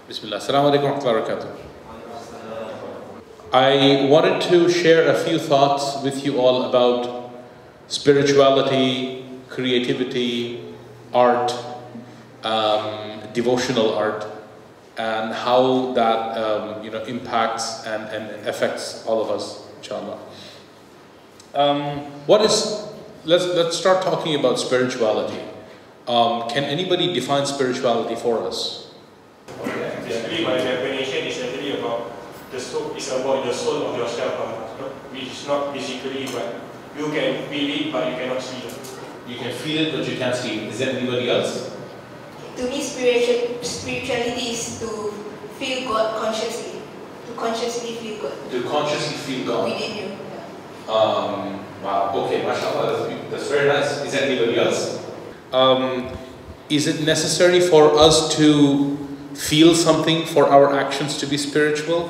Bismillah. Assalamu alaikum wa rahmatullahi wa barakatuh. I wanted to share a few thoughts with you all about spirituality, creativity, art, devotional art, and how that impacts and affects all of us, inshallah. Let's start talking about spirituality. Can anybody define spirituality for us? Okay. Basically, my definition is actually about the soul. It's about the soul of yourself, which is not physically, but you can feel it, but you cannot see it. You can feel it, but you can't see it. Is there anybody else? To me, spirituality is to feel God consciously. To consciously feel God. To consciously feel God. Within you. Wow. Okay. MashaAllah. That's very nice. Is there anybody else? Is it necessary for us to feel something for our actions to be spiritual?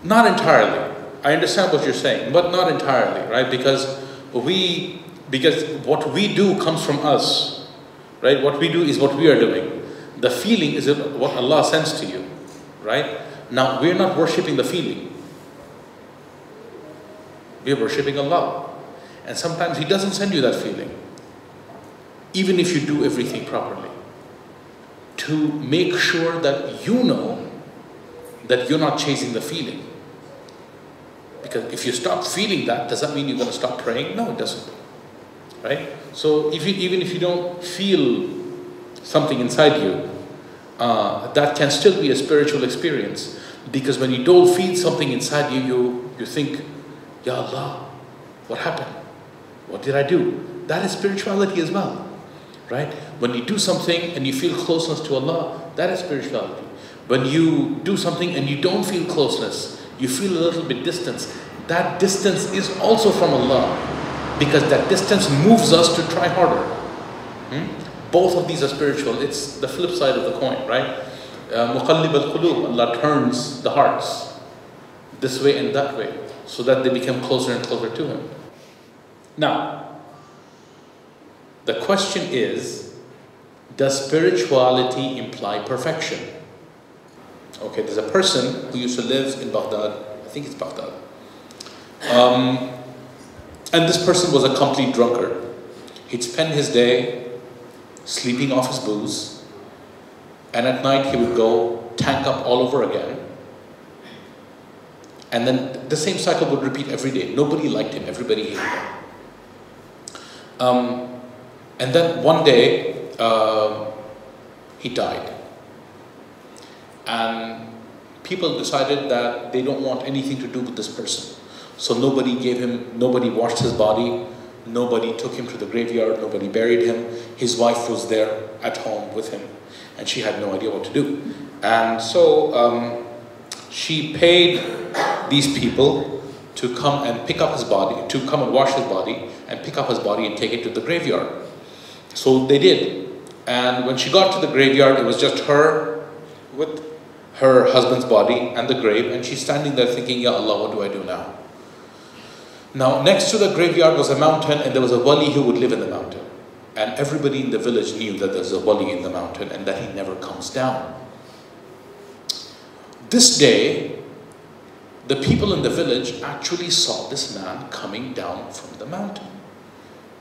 Not entirely. I understand what you're saying, but not entirely, right? Because what we do comes from us, right? What we do is what we are doing. The feeling is what Allah sends to you, right? Now, we're not worshipping the feeling. We're worshipping Allah. And sometimes He doesn't send you that feeling, even if you do everything properly, to make sure that you know that you're not chasing the feeling. Because if you stop feeling that, does that mean you're going to stop praying? No, it doesn't. Right? So even if you don't feel something inside you, that can still be a spiritual experience. Because when you don't feel something inside you, you think, Ya Allah, what happened? What did I do? That is spirituality as well. Right? When you do something and you feel closeness to Allah, that is spirituality. When you do something and you don't feel closeness, you feel a little bit distance, that distance is also from Allah, because that distance moves us to try harder. Both of these are spiritual. It's the flip side of the coin, right? Muqallib al-qulub, Allah turns the hearts this way and that way, so that they become closer and closer to Him. Now, the question is, does spirituality imply perfection? Okay, there's a person who used to live in Baghdad, I think it's Baghdad. And this person was a complete drunkard. He'd spend his day sleeping off his booze, and at night he would go tank up all over again. And then the same cycle would repeat every day. Nobody liked him, everybody hated him. And then one day, he died. And people decided that they don't want anything to do with this person. So nobody washed his body, nobody took him to the graveyard, nobody buried him. His wife was there at home with him, and she had no idea what to do. And so she paid these people to come and pick up his body, to come and wash his body, and pick up his body and take it to the graveyard. So they did. And when she got to the graveyard, it was just her with her husband's body and the grave, and she's standing there thinking, Ya Allah, what do I do now? Now, next to the graveyard was a mountain, and there was a wali who would live in the mountain. And everybody in the village knew that there's a wali in the mountain and that he never comes down. This day, the people in the village actually saw this man coming down from the mountain.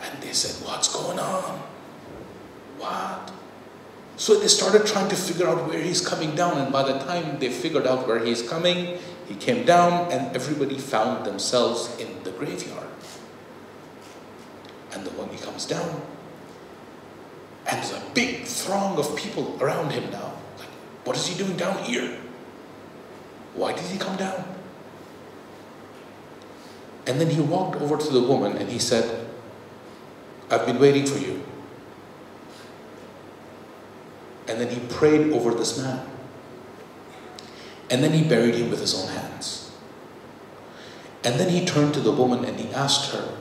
And they said, what's going on? What? So they started trying to figure out where he's coming down, and by the time they figured out where he's coming, he came down, and everybody found themselves in the graveyard. And the one he comes down, and there's a big throng of people around him now. Like, what is he doing down here? Why did he come down? And then he walked over to the woman and he said, I've been waiting for you. And then he prayed over this man. And then he buried him with his own hands. And then he turned to the woman and he asked her,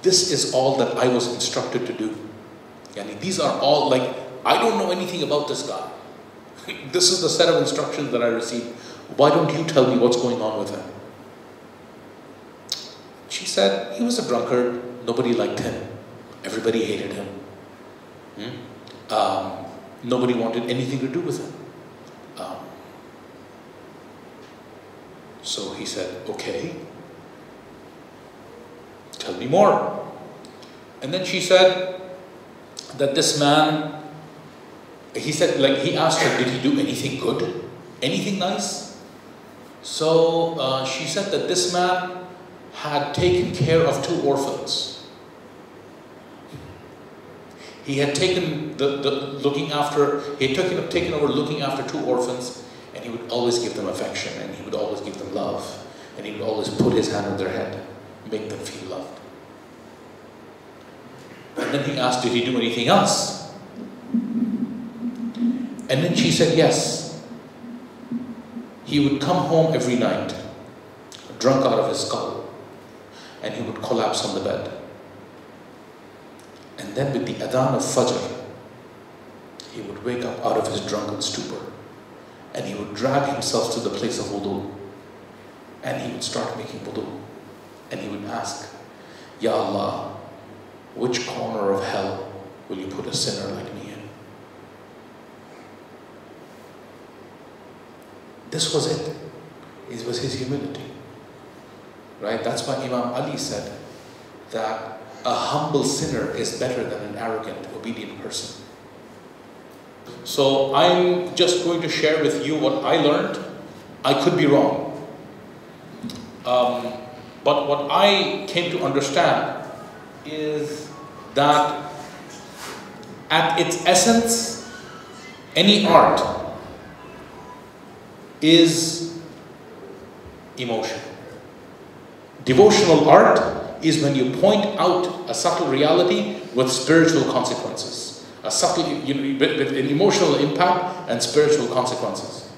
this is all that I was instructed to do. Yani, these are all, like, I don't know anything about this guy. This is the set of instructions that I received. Why don't you tell me what's going on with him? She said, he was a drunkard. Nobody liked him. Everybody hated him. Nobody wanted anything to do with him. So he said, okay, tell me more. And then she said that this man, he said, like, he asked her, did he do anything good? Anything nice? So she said that this man had taken care of 2 orphans. He had taken taken over looking after 2 orphans, and he would always give them affection, and he would always give them love, and he would always put his hand on their head, make them feel loved. And then he asked, did he do anything else? And then she said, yes. He would come home every night, drunk out of his skull, and he would collapse on the bed. And then with the adhan of Fajr, he would wake up out of his drunken stupor, and he would drag himself to the place of wudu, and he would start making wudu, and he would ask, Ya Allah, which corner of hell will you put a sinner like me in? This was it. It was his humility. Right? That's why Imam Ali said that a humble sinner is better than an arrogant, obedient person. So I'm just going to share with you what I learned. I could be wrong. But what I came to understand is that at its essence, any art is emotion. Devotional art is when you point out a subtle reality with spiritual consequences. A subtle, with an emotional impact and spiritual consequences.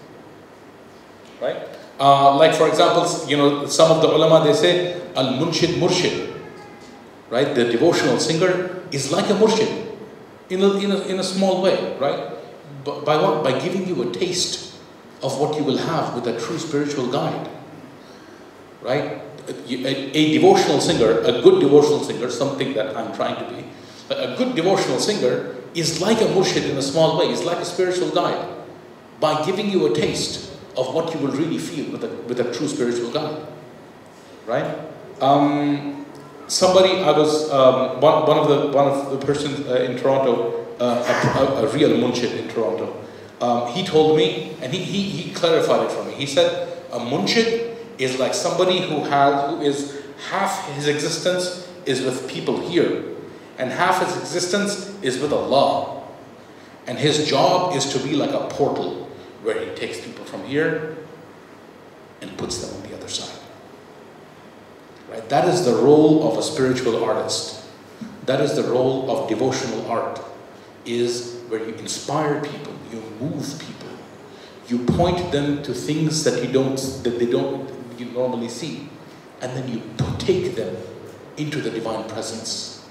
Right? Like for example, some of the ulama, they say, Al-Munshid Murshid. Right? The devotional singer is like a murshid in a small way, right? By what? By giving you a taste of what you will have with a true spiritual guide. Right? A devotional singer, a good devotional singer, something that I'm trying to be, a good devotional singer is like a murshid in a small way, is like a spiritual guide, by giving you a taste of what you will really feel with a true spiritual guide. Right? Somebody, I was, one of the persons in Toronto, a real munshid in Toronto, he told me, and he clarified it for me. He said, a munshid is like somebody who is half his existence is with people here, and half his existence is with Allah. And his job is to be like a portal where he takes people from here and puts them on the other side. Right? That is the role of a spiritual artist. That is the role of devotional art, is where you inspire people, you move people, you point them to things that they don't normally see, and then you take them into the divine presence.